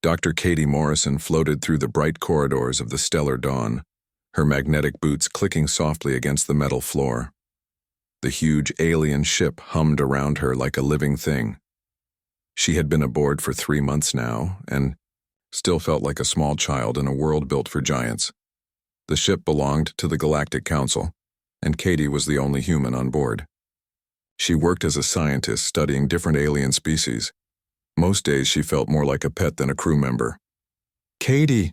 Dr. Katie Morrison floated through the bright corridors of the stellar dawn, her magnetic boots clicking softly against the metal floor. The huge alien ship hummed around her like a living thing. She had been aboard for 3 months now, and still felt like a small child in a world built for giants. The ship belonged to the Galactic Council, and Katie was the only human on board. She worked as a scientist studying different alien species. Most days she felt more like a pet than a crew member. "Katie!"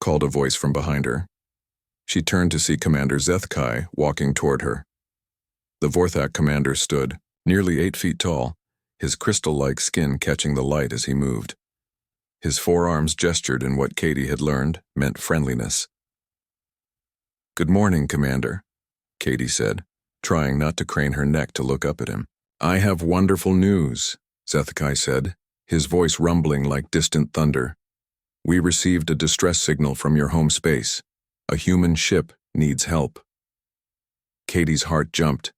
called a voice from behind her. She turned to see Commander Zethkai walking toward her. The Vorthak commander stood, nearly 8 feet tall, his crystal-like skin catching the light as he moved. His forearms gestured in what Katie had learned meant friendliness. "Good morning, Commander," Katie said, trying not to crane her neck to look up at him. "I have wonderful news," Zethkai said, his voice rumbling like distant thunder. "We received a distress signal from your home space. A human ship needs help." Katie's heart jumped.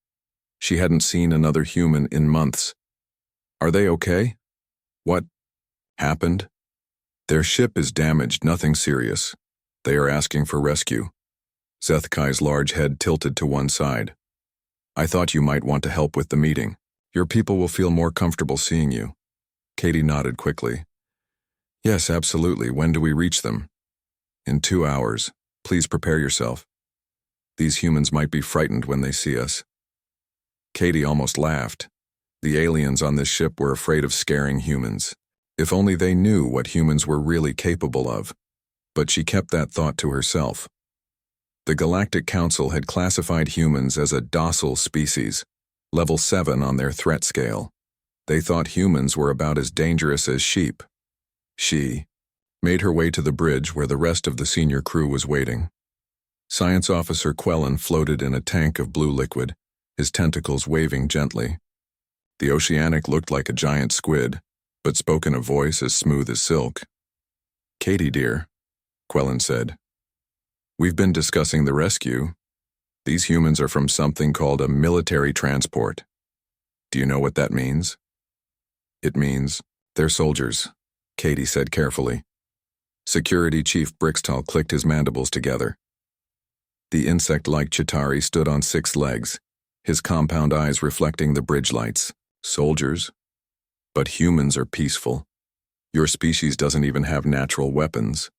She hadn't seen another human in months. "Are they okay? What happened?" "Their ship is damaged, nothing serious. They are asking for rescue." Zethkai's large head tilted to one side. "I thought you might want to help with the meeting. Your people will feel more comfortable seeing you." Katie nodded quickly. "Yes, absolutely. When do we reach them?" "In 2 hours. Please prepare yourself. These humans might be frightened when they see us." Katie almost laughed. The aliens on this ship were afraid of scaring humans. If only they knew what humans were really capable of. But she kept that thought to herself. The Galactic Council had classified humans as a docile species, level 7 on their threat scale. They thought humans were about as dangerous as sheep. She made her way to the bridge where the rest of the senior crew was waiting. Science Officer Quellen floated in a tank of blue liquid, his tentacles waving gently. The Oceanic looked like a giant squid, but spoke in a voice as smooth as silk. "Katie, dear," Quellen said. "We've been discussing the rescue. These humans are from something called a military transport. Do you know what that means?" "It means they're soldiers," Katie said carefully. Security Chief Brixtal clicked his mandibles together. The insect-like Chitauri stood on 6 legs, his compound eyes reflecting the bridge lights. "Soldiers? But humans are peaceful. Your species doesn't even have natural weapons."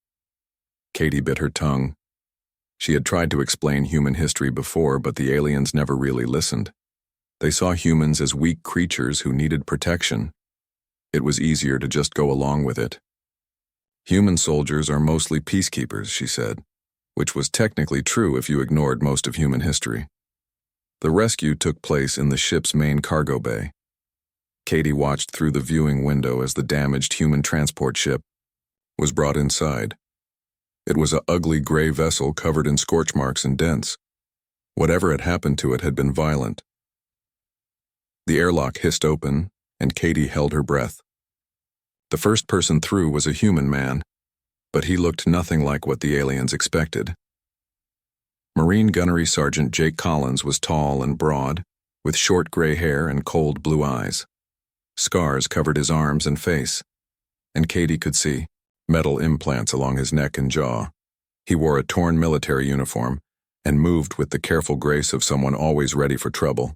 Katie bit her tongue. She had tried to explain human history before, but the aliens never really listened. They saw humans as weak creatures who needed protection. It was easier to just go along with it. "Human soldiers are mostly peacekeepers," she said, which was technically true if you ignored most of human history. The rescue took place in the ship's main cargo bay. Katie watched through the viewing window as the damaged human transport ship was brought inside. It was an ugly gray vessel covered in scorch marks and dents. Whatever had happened to it had been violent. The airlock hissed open, and Katie held her breath. The first person through was a human man, but he looked nothing like what the aliens expected. Marine Gunnery Sergeant Jake Collins was tall and broad, with short gray hair and cold blue eyes. Scars covered his arms and face, and Katie could see metal implants along his neck and jaw. He wore a torn military uniform and moved with the careful grace of someone always ready for trouble.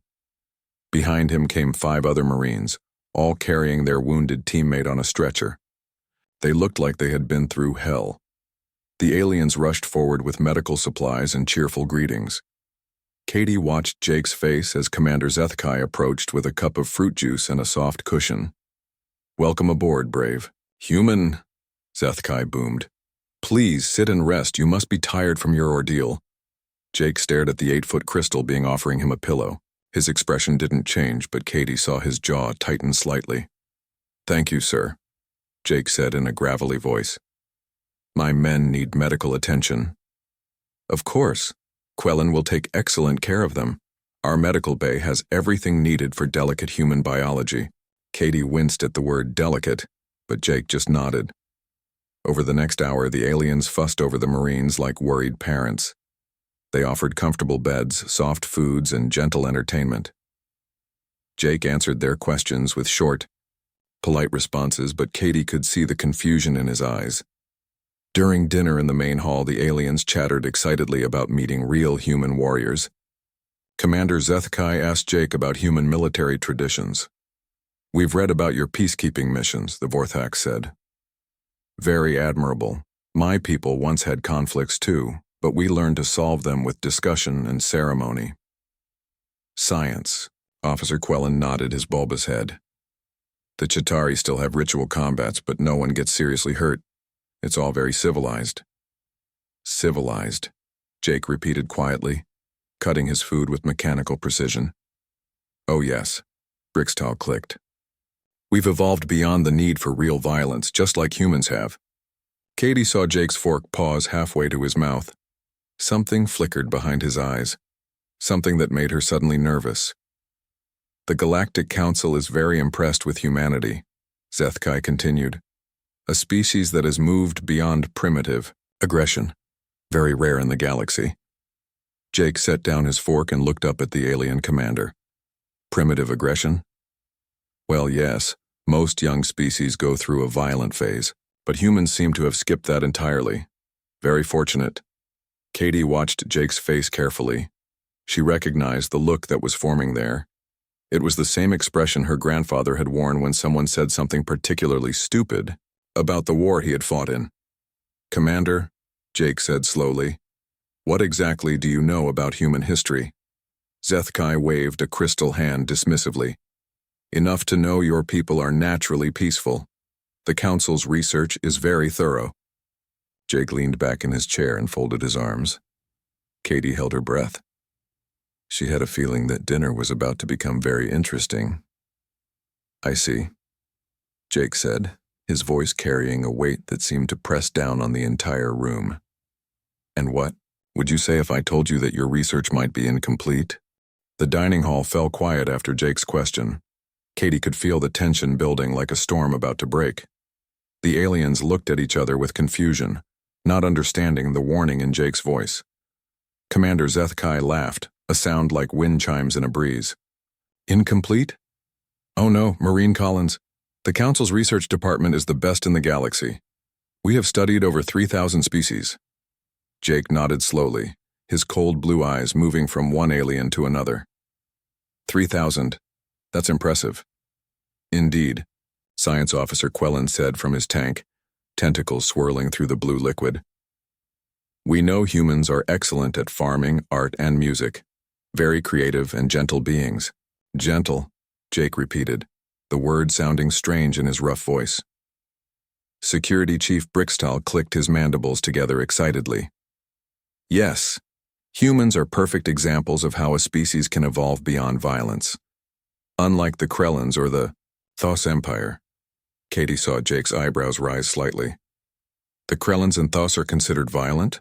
Behind him came 5 other Marines, all carrying their wounded teammate on a stretcher. They looked like they had been through hell. The aliens rushed forward with medical supplies and cheerful greetings. Katie watched Jake's face as Commander Zethkai approached with a cup of fruit juice and a soft cushion. "Welcome aboard, brave." "Human," Zethkai boomed. "Please sit and rest. You must be tired from your ordeal." Jake stared at the 8-foot crystal being offering him a pillow. His expression didn't change, but Katie saw his jaw tighten slightly. "Thank you, sir," Jake said in a gravelly voice. "My men need medical attention." "Of course. Quellen will take excellent care of them. Our medical bay has everything needed for delicate human biology." Katie winced at the word delicate, but Jake just nodded. Over the next hour, the aliens fussed over the Marines like worried parents. They offered comfortable beds, soft foods, and gentle entertainment. Jake answered their questions with short, Polite responses, but Katie could see the confusion in his eyes. During dinner in the main hall, the aliens chattered excitedly about meeting real human warriors. Commander Zethkai asked Jake about human military traditions. "We've read about your peacekeeping missions," the Vorthak said. "Very admirable. My people once had conflicts too, but we learned to solve them with discussion and ceremony." "Science," Officer Quellen nodded his bulbous head. "The Chitauri still have ritual combats, but no one gets seriously hurt. It's all very civilized." "Civilized," Jake repeated quietly, cutting his food with mechanical precision. "Oh yes," Brixtal clicked. "We've evolved beyond the need for real violence, just like humans have." Katie saw Jake's fork pause halfway to his mouth. Something flickered behind his eyes, something that made her suddenly nervous. "The Galactic Council is very impressed with humanity," Zethkai continued. "A species that has moved beyond primitive aggression, very rare in the galaxy." Jake set down his fork and looked up at the alien commander. "Primitive aggression?" "Well, yes, most young species go through a violent phase, but humans seem to have skipped that entirely. Very fortunate." Katie watched Jake's face carefully. She recognized the look that was forming there. It was the same expression her grandfather had worn when someone said something particularly stupid about the war he had fought in. "Commander," Jake said slowly, "what exactly do you know about human history?" Zethkai waved a crystal hand dismissively. "Enough to know your people are naturally peaceful. The Council's research is very thorough." Jake leaned back in his chair and folded his arms. Katie held her breath. She had a feeling that dinner was about to become very interesting. "I see," Jake said, his voice carrying a weight that seemed to press down on the entire room. "And what would you say if I told you that your research might be incomplete?" The dining hall fell quiet after Jake's question. Katie could feel the tension building like a storm about to break. The aliens looked at each other with confusion, not understanding the warning in Jake's voice. Commander Zethkai laughed, a sound like wind chimes in a breeze. "Incomplete? Oh no, Marine Collins. The Council's research department is the best in the galaxy. We have studied over 3,000 species." Jake nodded slowly, his cold blue eyes moving from one alien to another. 3,000. That's impressive." "Indeed," Science Officer Quellen said from his tank, tentacles swirling through the blue liquid. "We know humans are excellent at farming, art, and music. Very creative and gentle beings." "Gentle," Jake repeated, the word sounding strange in his rough voice. Security Chief Brixtal clicked his mandibles together excitedly. "Yes, humans are perfect examples of how a species can evolve beyond violence. Unlike the Krellans or the Thos Empire." Katie saw Jake's eyebrows rise slightly. "The Krellans and Thos are considered violent?"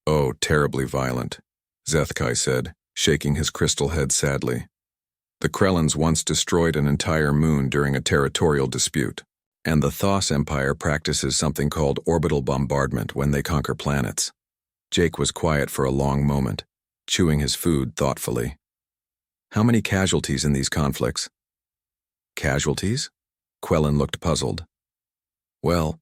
"Oh, terribly violent," Zethkai said, shaking his crystal head sadly. "The Krellans once destroyed an entire moon during a territorial dispute, and the Thos Empire practices something called orbital bombardment when they conquer planets." Jake was quiet for a long moment, chewing his food thoughtfully. "How many casualties in these conflicts?" "Casualties?" Quellen looked puzzled. "Well,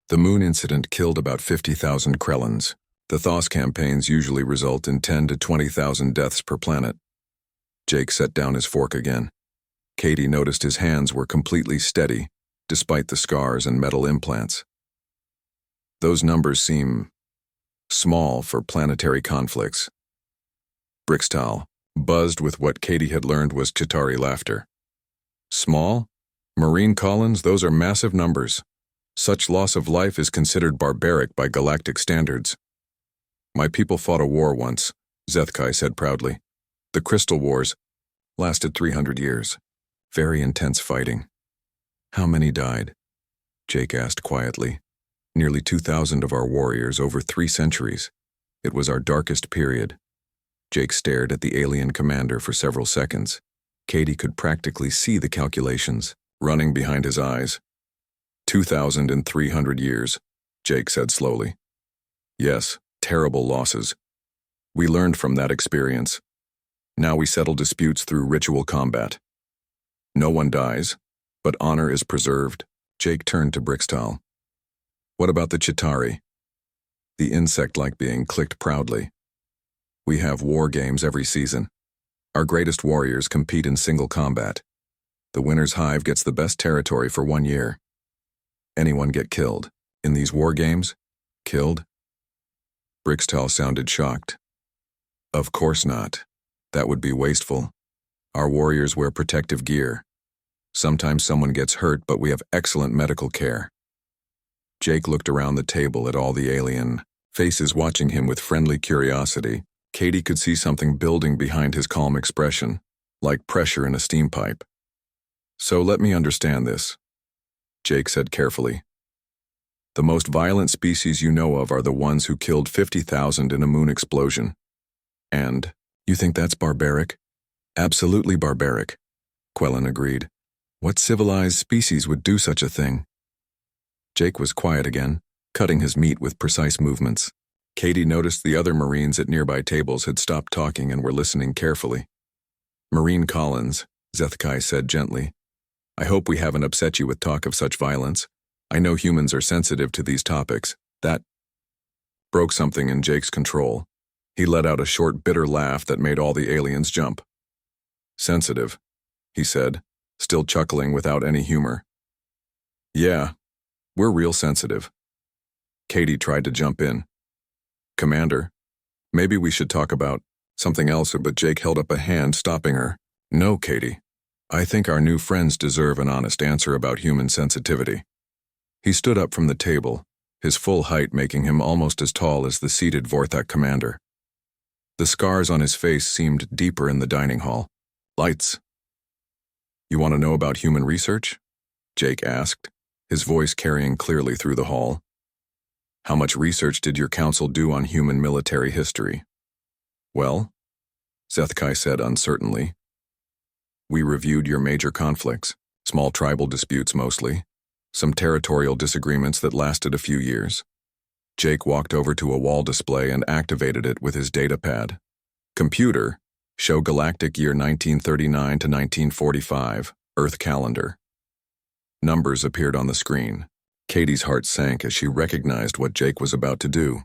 the moon incident killed about 50,000 Krellans. The Thos campaigns usually result in 10 to 20,000 deaths per planet." Jake set down his fork again. Katie noticed his hands were completely steady, despite the scars and metal implants. "Those numbers seem small for planetary conflicts." Brixtal buzzed with what Katie had learned was Chitauri laughter. "Small? Marine Collins, those are massive numbers. Such loss of life is considered barbaric by galactic standards." "My people fought a war once," Zethkai said proudly. "The Crystal Wars lasted 300 years. Very intense fighting." "How many died?" Jake asked quietly. "Nearly 2,000 of our warriors over 3 centuries. It was our darkest period." Jake stared at the alien commander for several seconds. Katie could practically see the calculations running behind his eyes. 2,300 years, Jake said slowly. "Yes, terrible losses. We learned from that experience. Now we settle disputes through ritual combat. No one dies, But honor is preserved. Jake turned to Brixtal. What about the Chitauri? The insect-like being clicked proudly. We have war games every season. Our greatest warriors compete in single combat. The winner's hive gets the best territory for 1 year. Anyone get killed in these war games? Killed? Brixtal sounded shocked. Of course not. That would be wasteful. Our warriors wear protective gear. Sometimes someone gets hurt, but we have excellent medical care. Jake looked around the table at all the alien faces watching him with friendly curiosity. Katie could see something building behind his calm expression, like pressure in a steam pipe. So let me understand this, Jake said carefully. The most violent species you know of are the ones who killed 50,000 in a moon explosion. And you think that's barbaric? Absolutely barbaric, Quellen agreed. What civilized species would do such a thing? Jake was quiet again, cutting his meat with precise movements. Katie noticed the other Marines at nearby tables had stopped talking and were listening carefully. Marine Collins, Zethkai said gently, I hope we haven't upset you with talk of such violence. I know humans are sensitive to these topics. That broke something in Jake's control. He let out a short, bitter laugh that made all the aliens jump. Sensitive, he said, still chuckling without any humor. Yeah, we're real sensitive. Katie tried to jump in. Commander, maybe we should talk about something else, but Jake held up a hand, stopping her. No, Katie. I think our new friends deserve an honest answer about human sensitivity. He stood up from the table, his full height making him almost as tall as the seated Vorthak commander. The scars on his face seemed deeper in the dining hall. Lights. You want to know about human research? Jake asked, his voice carrying clearly through the hall. How much research did your council do on human military history? Well, Zethkai said uncertainly. We reviewed your major conflicts, small tribal disputes mostly, some territorial disagreements that lasted a few years. Jake walked over to a wall display and activated it with his datapad. Computer, show Galactic year 1939 to 1945, Earth calendar. Numbers appeared on the screen. Katie's heart sank as she recognized what Jake was about to do.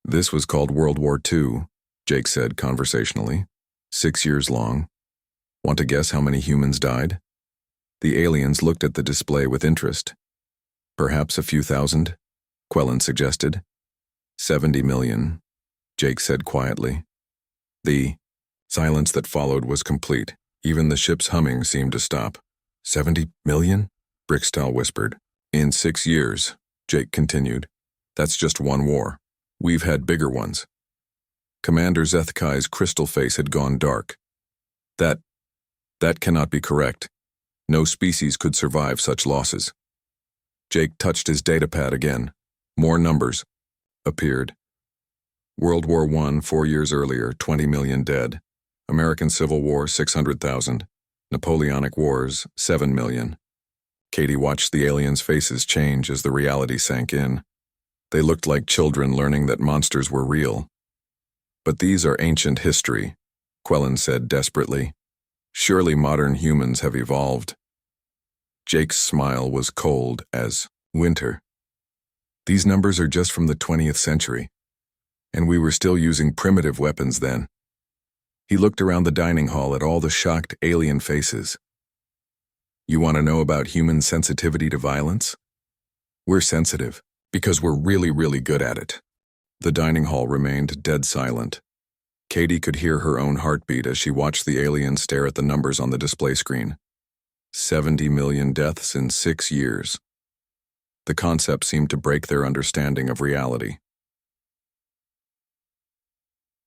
This was called World War II, Jake said conversationally. 6 years long. Want to guess how many humans died? The aliens looked at the display with interest. Perhaps a few thousand, Quellen suggested. 70 million, Jake said quietly. The silence that followed was complete. Even the ship's humming seemed to stop. 70 million? Brixtal whispered. In 6 years, Jake continued. That's just one war. We've had bigger ones. Commander Zethkai's crystal face had gone dark. That cannot be correct. No species could survive such losses. Jake touched his datapad again. More numbers appeared. World War I, 4 years earlier, 20 million dead. American Civil War, 600,000. Napoleonic Wars, 7 million. Katie watched the aliens' faces change as the reality sank in. They looked like children learning that monsters were real. But these are ancient history, Quellen said desperately. Surely modern humans have evolved. Jake's smile was cold as winter. These numbers are just from the 20th century, and we were still using primitive weapons then. He looked around the dining hall at all the shocked alien faces. You want to know about human sensitivity to violence? We're sensitive, because we're really, really good at it. The dining hall remained dead silent. Katie could hear her own heartbeat as she watched the aliens stare at the numbers on the display screen. 70 million deaths in 6 years. The concept seemed to break their understanding of reality.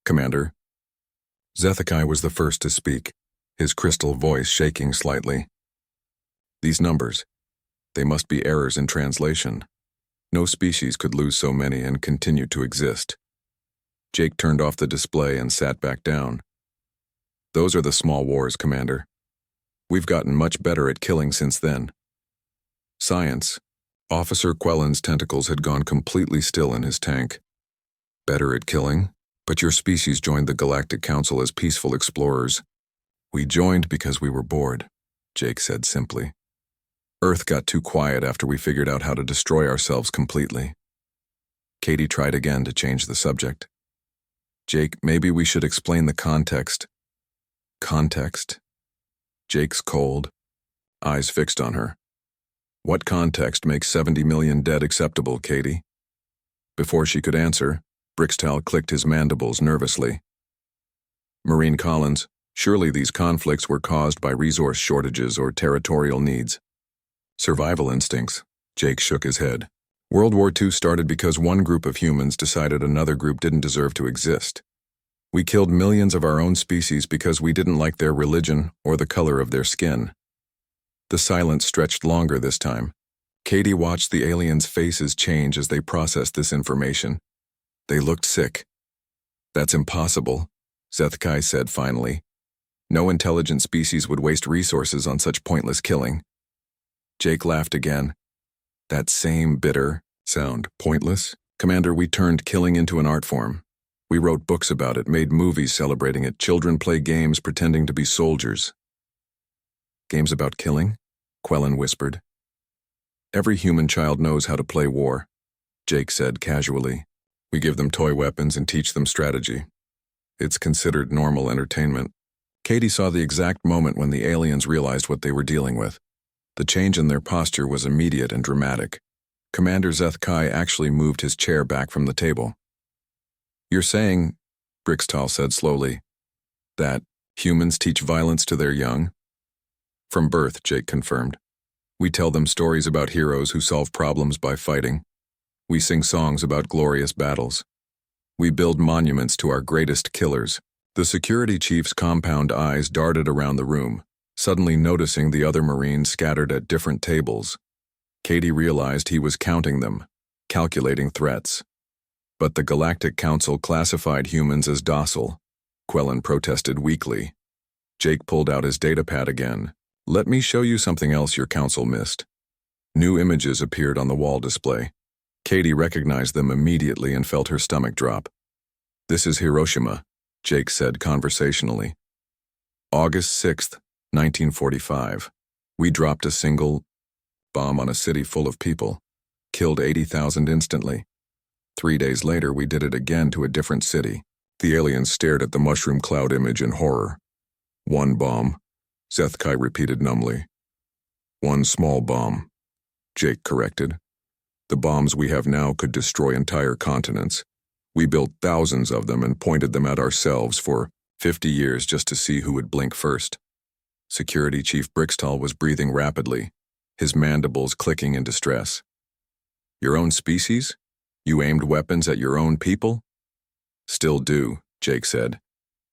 Commander. Zethkai was the first to speak, his crystal voice shaking slightly. These numbers, they must be errors in translation. No species could lose so many and continue to exist. Jake turned off the display and sat back down. Those are the small wars, Commander. We've gotten much better at killing since then. Science. Officer Quellen's tentacles had gone completely still in his tank. Better at killing? But your species joined the Galactic Council as peaceful explorers. We joined because we were bored, Jake said simply. Earth got too quiet after we figured out how to destroy ourselves completely. Katie tried again to change the subject. Jake, maybe we should explain the context. Context? Jake's cold, eyes fixed on her. What context makes 70 million dead acceptable, Katie? Before she could answer, Brixtal clicked his mandibles nervously. Marine Collins, surely these conflicts were caused by resource shortages or territorial needs. Survival instincts, Jake shook his head. World War II started because one group of humans decided another group didn't deserve to exist. We killed millions of our own species because we didn't like their religion or the color of their skin. The silence stretched longer this time. Katie watched the aliens' faces change as they processed this information. They looked sick. That's impossible, Zethkai said finally. No intelligent species would waste resources on such pointless killing. Jake laughed again. That same bitter sound, pointless? Commander, we turned killing into an art form. We wrote books about it, made movies celebrating it. Children play games pretending to be soldiers. Games about killing? Quellen whispered. Every human child knows how to play war, Jake said casually. We give them toy weapons and teach them strategy. It's considered normal entertainment. Katie saw the exact moment when the aliens realized what they were dealing with. The change in their posture was immediate and dramatic. Commander Zethkai actually moved his chair back from the table. You're saying, Brixtal said slowly, that humans teach violence to their young? From birth, Jake confirmed. We tell them stories about heroes who solve problems by fighting. We sing songs about glorious battles. We build monuments to our greatest killers. The security chief's compound eyes darted around the room, suddenly noticing the other Marines scattered at different tables. Katie realized he was counting them, calculating threats. But the Galactic Council classified humans as docile, Quellen protested weakly. Jake pulled out his datapad again. Let me show you something else your council missed. New images appeared on the wall display. Katie recognized them immediately and felt her stomach drop. This is Hiroshima, Jake said conversationally. August 6th, 1945. We dropped a single bomb on a city full of people, killed 80,000 instantly. 3 days later, we did it again to a different city. The aliens stared at the mushroom cloud image in horror. One bomb, Zethkai repeated numbly. One small bomb, Jake corrected. The bombs we have now could destroy entire continents. We built thousands of them and pointed them at ourselves for 50 years just to see who would blink first. Security Chief Brixtal was breathing rapidly, his mandibles clicking in distress. Your own species? You aimed weapons at your own people? Still do, Jake said.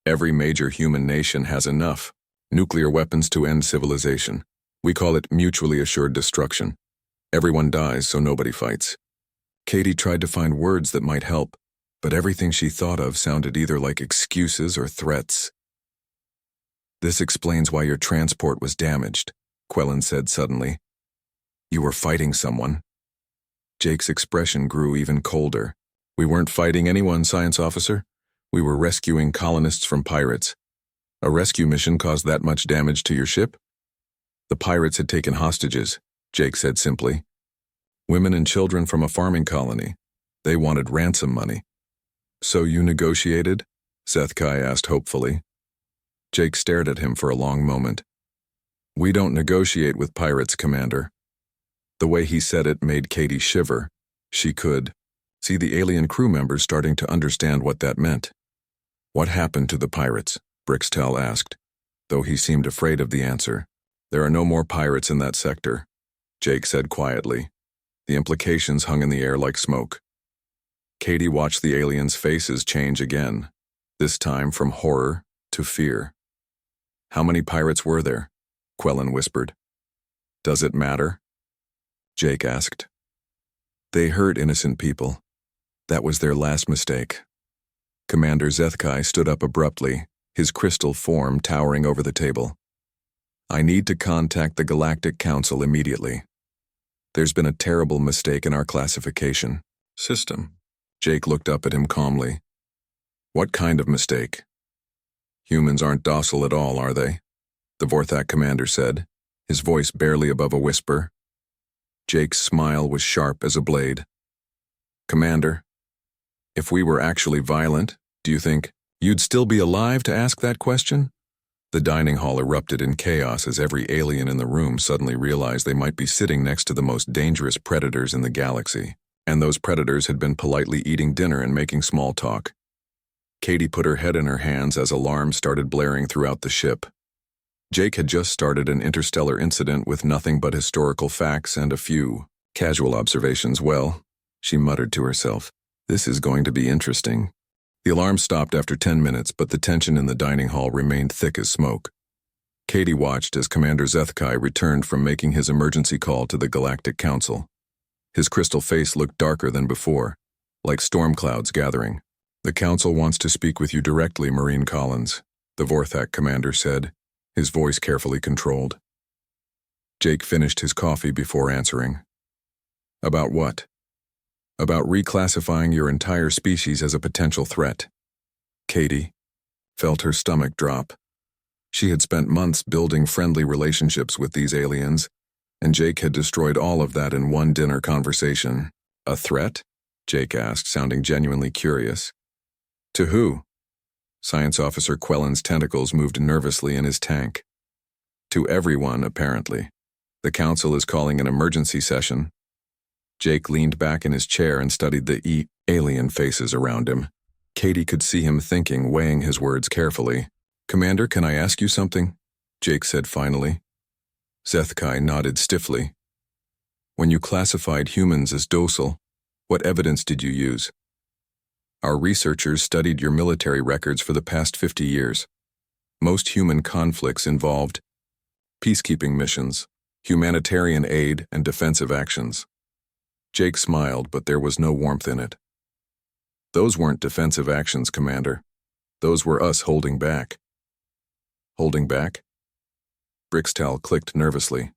Every major human nation has enough nuclear weapons to end civilization. We call it mutually assured destruction. Everyone dies, so nobody fights. Katie tried to find words that might help, but everything she thought of sounded either like excuses or threats. This explains why your transport was damaged, Quellen said suddenly. You were fighting someone. Jake's expression grew even colder. We weren't fighting anyone, science officer. We were rescuing colonists from pirates. A rescue mission caused that much damage to your ship? The pirates had taken hostages, Jake said simply. Women and children from a farming colony. They wanted ransom money. So you negotiated? Zethkai asked hopefully. Jake stared at him for a long moment. We don't negotiate with pirates, Commander. The way he said it made Katie shiver. She could see the alien crew members starting to understand what that meant. What happened to the pirates? Brixtal asked, though he seemed afraid of the answer. There are no more pirates in that sector, Jake said quietly. The implications hung in the air like smoke. Katie watched the aliens' faces change again, this time from horror to fear. How many pirates were there? Quellen whispered. Does it matter? Jake asked. They hurt innocent people. That was their last mistake. Commander Zethkai stood up abruptly, his crystal form towering over the table. I need to contact the Galactic Council immediately. There's been a terrible mistake in our classification system. Jake looked up at him calmly. What kind of mistake? Humans aren't docile at all, are they? The Vorthak commander said. his voice barely above a whisper. Jake's smile was sharp as a blade. "Commander, if we were actually violent, do you think you'd still be alive to ask that question?" The dining hall erupted in chaos as every alien in the room suddenly realized they might be sitting next to the most dangerous predators in the galaxy, and those predators had been politely eating dinner and making small talk. Katie put her head in her hands as alarms started blaring throughout the ship. Jake had just started an interstellar incident with nothing but historical facts and a few casual observations. "Well," she muttered to herself, "this is going to be interesting." The alarm stopped after 10 minutes, but the tension in the dining hall remained thick as smoke. Katie watched as Commander Zethkai returned from making his emergency call to the Galactic Council. His crystal face looked darker than before, like storm clouds gathering. "The Council wants to speak with you directly, Marine Collins," the Vorthak commander said, his voice carefully controlled. Jake finished his coffee before answering. "About what?" "About reclassifying your entire species as a potential threat." Katie felt her stomach drop. She had spent months building friendly relationships with these aliens, and Jake had destroyed all of that in one dinner conversation. "A threat?" Jake asked, sounding genuinely curious. "To who?" Science Officer Quellen's tentacles moved nervously in his tank. "To everyone, apparently. The Council is calling an emergency session." Jake leaned back in his chair and studied the alien faces around him. Katie could see him thinking, weighing his words carefully. "Commander, can I ask you something?" Jake said finally. Zethkai nodded stiffly. "When you classified humans as docile, what evidence did you use?" "Our researchers studied your military records for the past 50 years. Most human conflicts involved peacekeeping missions, humanitarian aid, and defensive actions." Jake smiled, but there was no warmth in it. "Those weren't defensive actions, Commander. Those were us holding back." "Holding back?" Brixtal clicked nervously.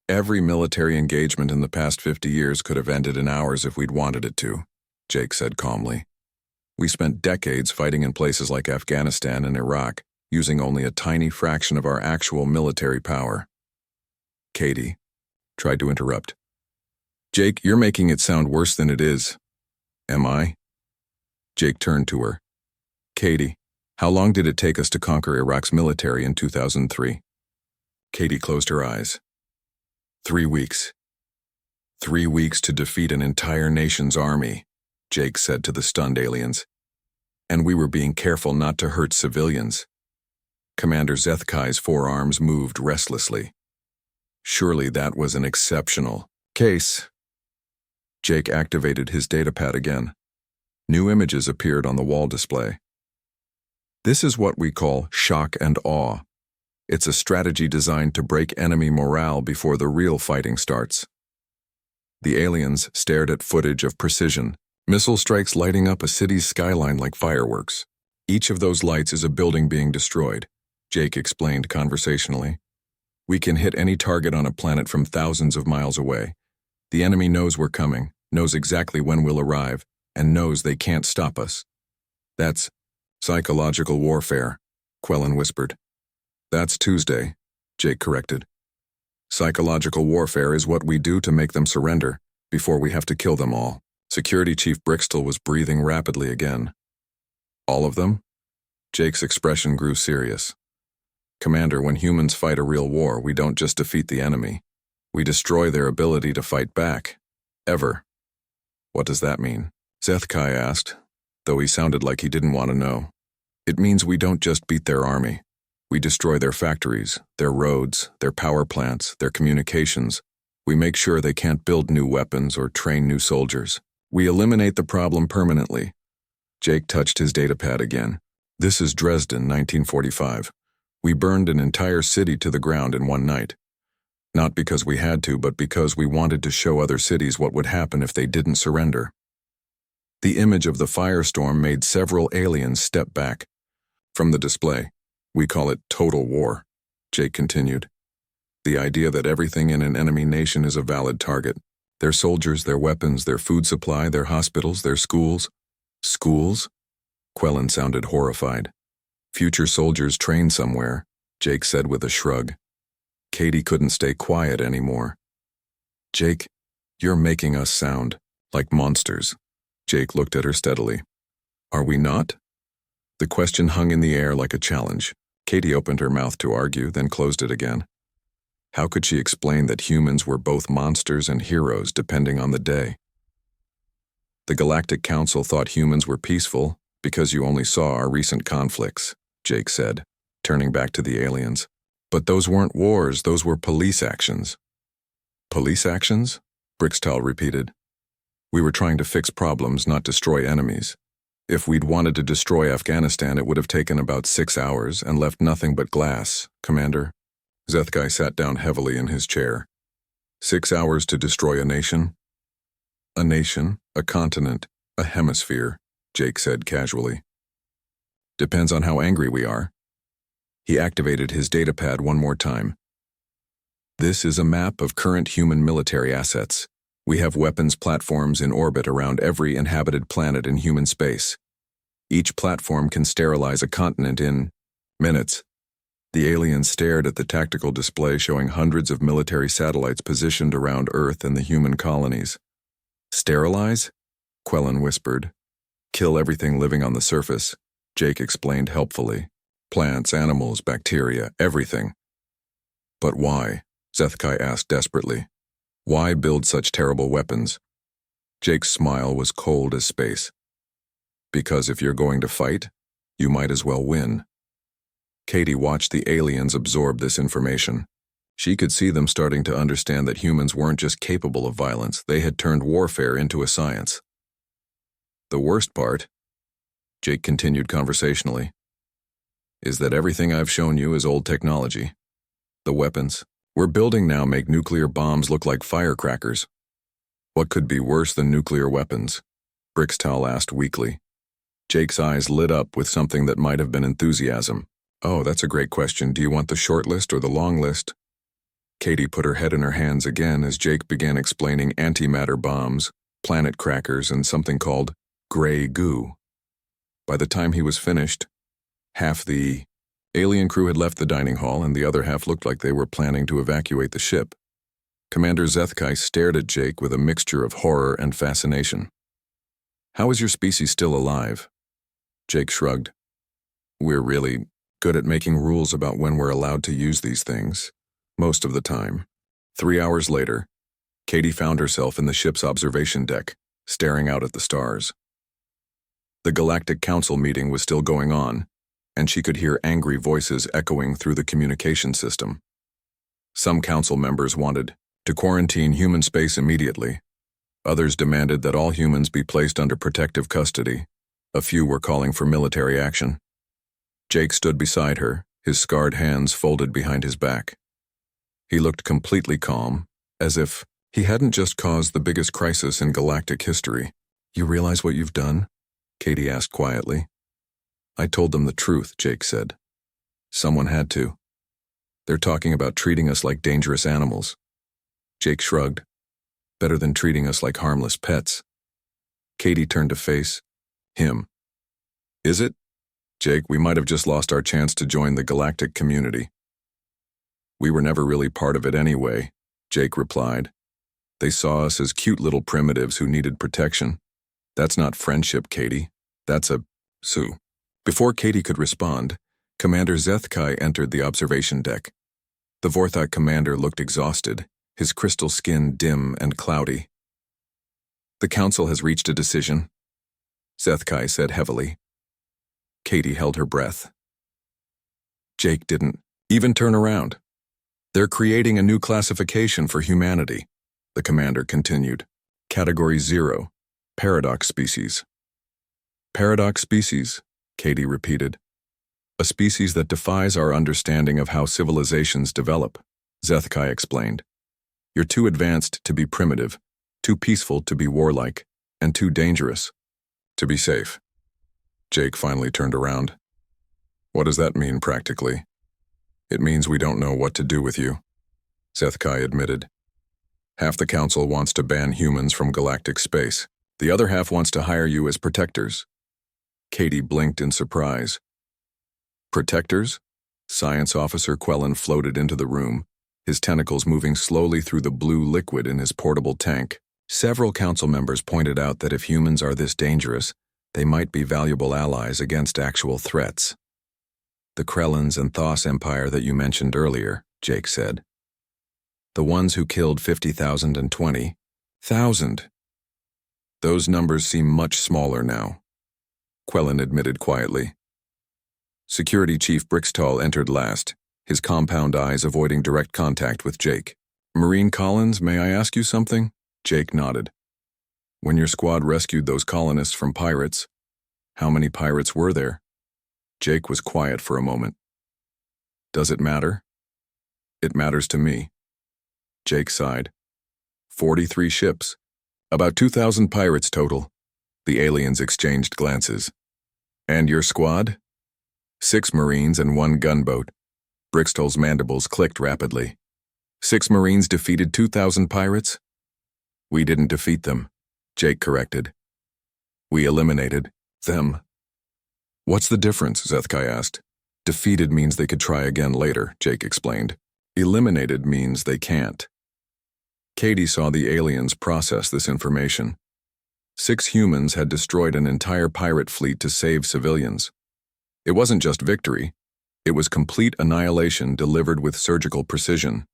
"Every military engagement in the past 50 years could have ended in hours if we'd wanted it to," Jake said calmly. "We spent decades fighting in places like Afghanistan and Iraq, using only a tiny fraction of our actual military power." Katie tried to interrupt. "Jake, you're making it sound worse than it is." "Am I?" Jake turned to her. "Katie, how long did it take us to conquer Iraq's military in 2003? Katie closed her eyes. 3 weeks. 3 weeks to defeat an entire nation's army, Jake said to the stunned aliens. And we were being careful not to hurt civilians. Commander Zethkai's forearms moved restlessly. Surely that was an exceptional case. Jake activated his datapad again. New images appeared on the wall display. This is what we call shock and awe. It's a strategy designed to break enemy morale before the real fighting starts. The aliens stared at footage of precision, missile strikes lighting up a city's skyline like fireworks. Each of those lights is a building being destroyed, Jake explained conversationally. We can hit any target on a planet from thousands of miles away. The enemy knows we're coming, knows exactly when we'll arrive, and knows they can't stop us. That's psychological warfare, Quellen whispered. That's Tuesday, Jake corrected. Psychological warfare is what we do to make them surrender, before we have to kill them all. Security Chief Brixtel was breathing rapidly again. All of them? Jake's expression grew serious. Commander, when humans fight a real war, we don't just defeat the enemy. We destroy their ability to fight back. Ever. What does that mean? Zethkai asked, though he sounded like he didn't want to know. It means we don't just beat their army. We destroy their factories, their roads, their power plants, their communications. We make sure they can't build new weapons or train new soldiers. We eliminate the problem permanently. Jake touched his datapad again. This is Dresden, 1945. We burned an entire city to the ground in one night. Not because we had to, but because we wanted to show other cities what would happen if they didn't surrender. The image of the firestorm made several aliens step back from the display. We call it total war, Jake continued. The idea that everything in an enemy nation is a valid target. Their soldiers, their weapons, their food supply, their hospitals, their schools. Schools? Quellen sounded horrified. Future soldiers train somewhere, Jake said with a shrug. Katie couldn't stay quiet anymore. Jake, you're making us sound like monsters. Jake looked at her steadily. Are we not? The question hung in the air like a challenge. Katie opened her mouth to argue, then closed it again. How could she explain that humans were both monsters and heroes depending on the day? The Galactic Council thought humans were peaceful because you only saw our recent conflicts, Jake said, turning back to the aliens. But those weren't wars, those were police actions. Police actions? Brixtal repeated. We were trying to fix problems, not destroy enemies. If we'd wanted to destroy Afghanistan, it would have taken about 6 hours and left nothing but glass, Commander. Zethkai sat down heavily in his chair. 6 hours to destroy a nation? A nation, a continent, a hemisphere, Jake said casually. Depends on how angry we are. He activated his datapad one more time. This is a map of current human military assets. We have weapons platforms in orbit around every inhabited planet in human space. Each platform can sterilize a continent in minutes. The aliens stared at the tactical display showing hundreds of military satellites positioned around Earth and the human colonies. Sterilize? Quellen whispered. Kill everything living on the surface, Jake explained helpfully. Plants, animals, bacteria, everything. But why? Zethkai asked desperately. Why build such terrible weapons? Jake's smile was cold as space. Because if you're going to fight, you might as well win. Katie watched the aliens absorb this information. She could see them starting to understand that humans weren't just capable of violence, they had turned warfare into a science. The worst part, Jake continued conversationally, is that everything I've shown you is old technology. The weapons we're building now make nuclear bombs look like firecrackers. What could be worse than nuclear weapons? Brixtal asked weakly. Jake's eyes lit up with something that might have been enthusiasm. Oh, that's a great question. Do you want the short list or the long list? Katie put her head in her hands again as Jake began explaining antimatter bombs, planet crackers, and something called gray goo. By the time he was finished, half the alien crew had left the dining hall and the other half looked like they were planning to evacuate the ship. Commander Zethkai stared at Jake with a mixture of horror and fascination. How is your species still alive? Jake shrugged. We're really good at making rules about when we're allowed to use these things, most of the time. 3 hours later, Katie found herself in the ship's observation deck, staring out at the stars. The Galactic Council meeting was still going on, and she could hear angry voices echoing through the communication system. Some council members wanted to quarantine human space immediately. Others demanded that all humans be placed under protective custody. A few were calling for military action. Jake stood beside her, his scarred hands folded behind his back. He looked completely calm, as if he hadn't just caused the biggest crisis in galactic history. You realize what you've done? Katie asked quietly. I told them the truth, Jake said. Someone had to. They're talking about treating us like dangerous animals. Jake shrugged. Better than treating us like harmless pets. Katie turned to face him. Is it? Jake, we might have just lost our chance to join the galactic community. We were never really part of it anyway, Jake replied. They saw us as cute little primitives who needed protection. That's not friendship, Katie. That's a Sue. Before Katie could respond, Commander Zethkai entered the observation deck. The Vorthok commander looked exhausted, his crystal skin dim and cloudy. The council has reached a decision, Zethkai said heavily. Katie held her breath. Jake didn't even turn around. They're creating a new classification for humanity, the commander continued. Category 0, Paradox Species. Paradox species, Katie repeated. A species that defies our understanding of how civilizations develop, Zethkai explained. You're too advanced to be primitive, too peaceful to be warlike, and too dangerous to be safe. Jake finally turned around. What does that mean practically? It means we don't know what to do with you, Zethkai admitted. Half the council wants to ban humans from galactic space. The other half wants to hire you as protectors. Katie blinked in surprise. Protectors? Science Officer Quellen floated into the room, his tentacles moving slowly through the blue liquid in his portable tank. Several council members pointed out that if humans are this dangerous, they might be valuable allies against actual threats. The Krellans and Thos Empire that you mentioned earlier, Jake said. The ones who killed 50,000 and 20,000. Those numbers seem much smaller now, Quellen admitted quietly. Security Chief Brixtall entered last, his compound eyes avoiding direct contact with Jake. Marine Collins, may I ask you something? Jake nodded. When your squad rescued those colonists from pirates, how many pirates were there? Jake was quiet for a moment. Does it matter? It matters to me. Jake sighed. 43 ships. About 2,000 pirates total. The aliens exchanged glances. And your squad? 6 Marines and 1 gunboat. Brixtall's mandibles clicked rapidly. 6 Marines defeated 2,000 pirates? We didn't defeat them, Jake corrected. We eliminated them. What's the difference? Zethkai asked. Defeated means they could try again later, Jake explained. Eliminated means they can't. Katie saw the aliens process this information. 6 humans had destroyed an entire pirate fleet to save civilians. It wasn't just victory. It was complete annihilation delivered with surgical precision.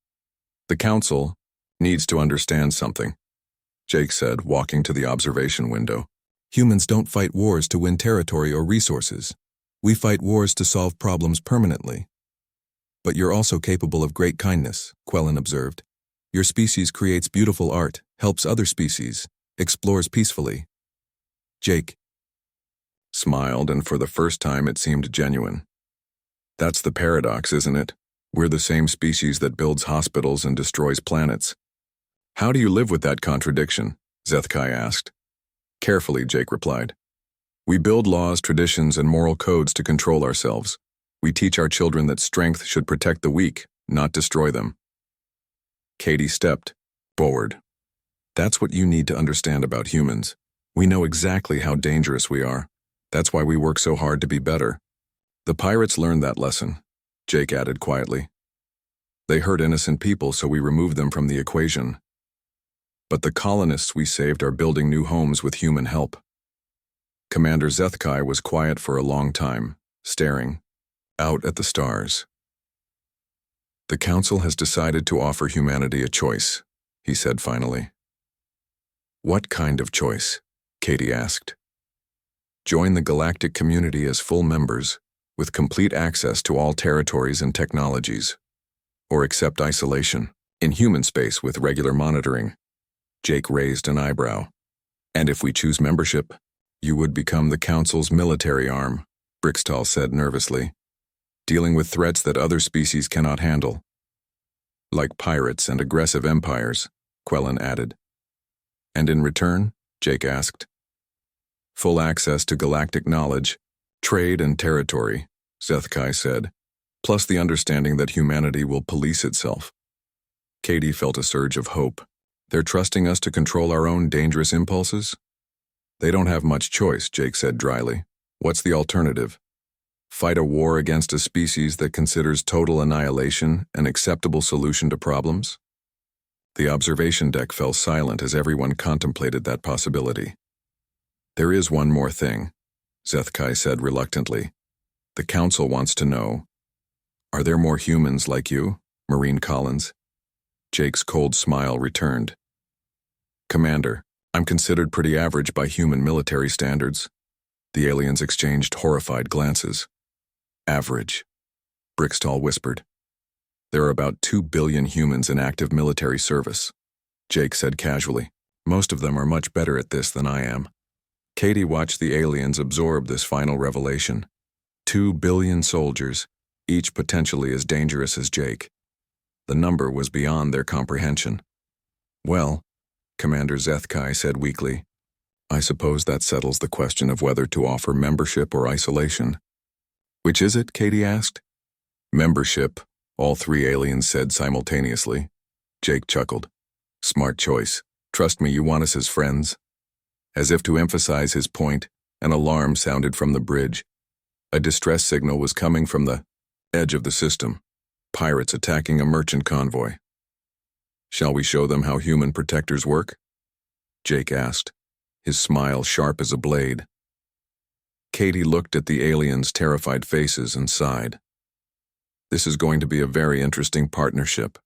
The Council needs to understand something, Jake said, walking to the observation window. Humans don't fight wars to win territory or resources. We fight wars to solve problems permanently. But you're also capable of great kindness, Quellen observed. Your species creates beautiful art, helps other species, explores peacefully. Jake smiled, and for the first time it seemed genuine. That's the paradox, isn't it? We're the same species that builds hospitals and destroys planets. How do you live with that contradiction? Zethkai asked. Carefully, Jake replied. We build laws, traditions, and moral codes to control ourselves. We teach our children that strength should protect the weak, not destroy them. Katie stepped forward. That's what you need to understand about humans. We know exactly how dangerous we are. That's why we work so hard to be better. The pirates learned that lesson, Jake added quietly. They hurt innocent people, so we removed them from the equation. But the colonists we saved are building new homes with human help. Commander Zethkai was quiet for a long time, staring out at the stars. The Council has decided to offer humanity a choice, he said finally. What kind of choice? Katie asked. Join the galactic community as full members, with complete access to all territories and technologies, or accept isolation in human space with regular monitoring. Jake raised an eyebrow. And if we choose membership, you would become the Council's military arm, Brixtall said nervously, dealing with threats that other species cannot handle. Like pirates and aggressive empires, Quellen added. And in return, Jake asked. Full access to galactic knowledge, trade and territory, Zethkai said, plus the understanding that humanity will police itself. Katie felt a surge of hope. They're trusting us to control our own dangerous impulses? They don't have much choice, Jake said dryly. What's the alternative? Fight a war against a species that considers total annihilation an acceptable solution to problems? The observation deck fell silent as everyone contemplated that possibility. There is one more thing, Zethkai said reluctantly. The Council wants to know, are there more humans like you, Marine Collins? Jake's cold smile returned. Commander, I'm considered pretty average by human military standards. The aliens exchanged horrified glances. Average, Brixtall whispered. There are about 2 billion humans in active military service, Jake said casually. Most of them are much better at this than I am. Katie watched the aliens absorb this final revelation. 2 billion soldiers, each potentially as dangerous as Jake. The number was beyond their comprehension. Well, Commander Zethkai said weakly, I suppose that settles the question of whether to offer membership or isolation. Which is it? Katie asked. Membership, all 3 aliens said simultaneously. Jake chuckled. Smart choice. Trust me, you want us as friends. As if to emphasize his point, an alarm sounded from the bridge. A distress signal was coming from the edge of the system. pirates attacking a merchant convoy. Shall we show them how human protectors work? Jake asked, his smile sharp as a blade. Katie looked at the aliens' terrified faces and sighed. This is going to be a very interesting partnership.